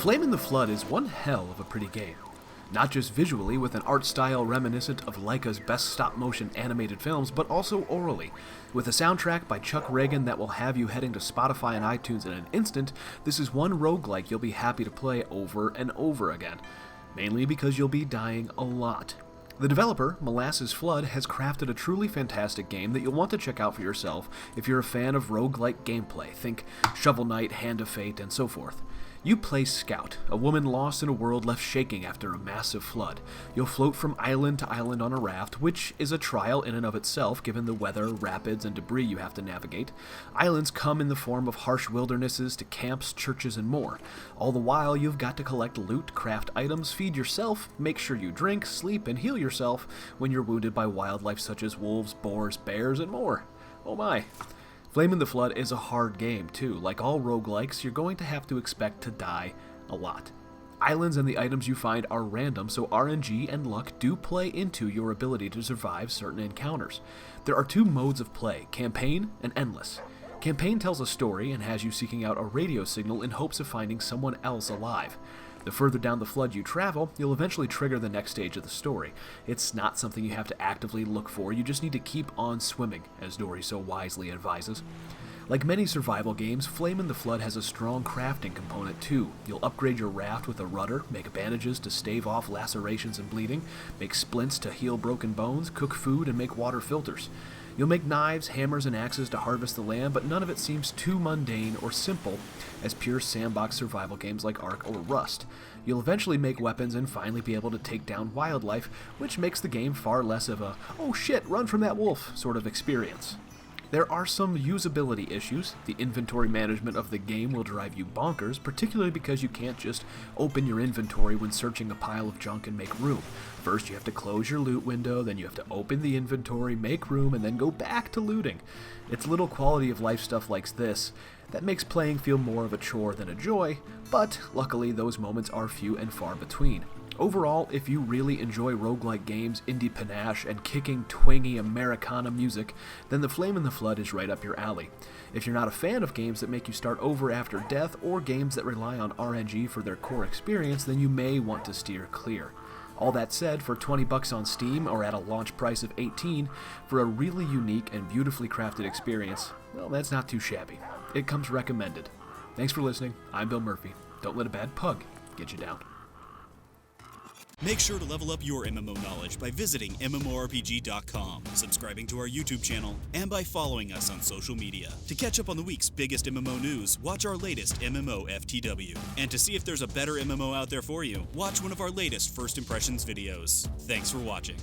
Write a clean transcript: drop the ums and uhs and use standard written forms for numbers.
Flamin' the Flood is one hell of a pretty game. Not just visually with an art style reminiscent of Laika's best stop-motion animated films, but also aurally. With a soundtrack by Chuck Ragan that will have you heading to Spotify and iTunes in an instant, this is one roguelike you'll be happy to play over and over again. Mainly because you'll be dying a lot. The developer, Molasses Flood, has crafted a truly fantastic game that you'll want to check out for yourself if you're a fan of roguelike gameplay. Think Shovel Knight, Hand of Fate, and so forth. You play Scout, a woman lost in a world left shaking after a massive flood. You'll float from island to island on a raft, which is a trial in and of itself given the weather, rapids, and debris you have to navigate. Islands come in the form of harsh wildernesses to camps, churches, and more. All the while, you've got to collect loot, craft items, feed yourself, make sure you drink, sleep, and heal yourself when you're wounded by wildlife such as wolves, boars, bears, and more. Oh my. Flamin' the Flood is a hard game, too. Like all roguelikes, you're going to have to expect to die a lot. Islands and the items you find are random, so RNG and luck do play into your ability to survive certain encounters. There are two modes of play, Campaign and Endless. Campaign tells a story and has you seeking out a radio signal in hopes of finding someone else alive. The further down the flood you travel, you'll eventually trigger the next stage of the story. It's not something you have to actively look for, you just need to keep on swimming, as Dory so wisely advises. Like many survival games, Flamin' the Flood has a strong crafting component too. You'll upgrade your raft with a rudder, make bandages to stave off lacerations and bleeding, make splints to heal broken bones, cook food, and make water filters. You'll make knives, hammers, and axes to harvest the land, but none of it seems too mundane or simple as pure sandbox survival games like Ark or Rust. You'll eventually make weapons and finally be able to take down wildlife, which makes the game far less of a, oh shit, run from that wolf sort of experience. There are some usability issues. The inventory management of the game will drive you bonkers, particularly because you can't just open your inventory when searching a pile of junk and make room. First you have to close your loot window, then you have to open the inventory, make room, and then go back to looting. It's little quality of life stuff like this that makes playing feel more of a chore than a joy, but luckily those moments are few and far between. Overall, if you really enjoy roguelike games, indie panache, and kicking, twangy Americana music, then the Flamin' the Flood is right up your alley. If you're not a fan of games that make you start over after death, or games that rely on RNG for their core experience, then you may want to steer clear. All that said, for $20 on Steam, or at a launch price of $18, for a really unique and beautifully crafted experience, well, that's not too shabby. It comes recommended. Thanks for listening. I'm Bill Murphy. Don't let a bad pug get you down. Make sure to level up your MMO knowledge by visiting MMORPG.com, subscribing to our YouTube channel, and by following us on social media. To catch up on the week's biggest MMO news, watch our latest MMO FTW. And to see if there's a better MMO out there for you, watch one of our latest First Impressions videos. Thanks for watching.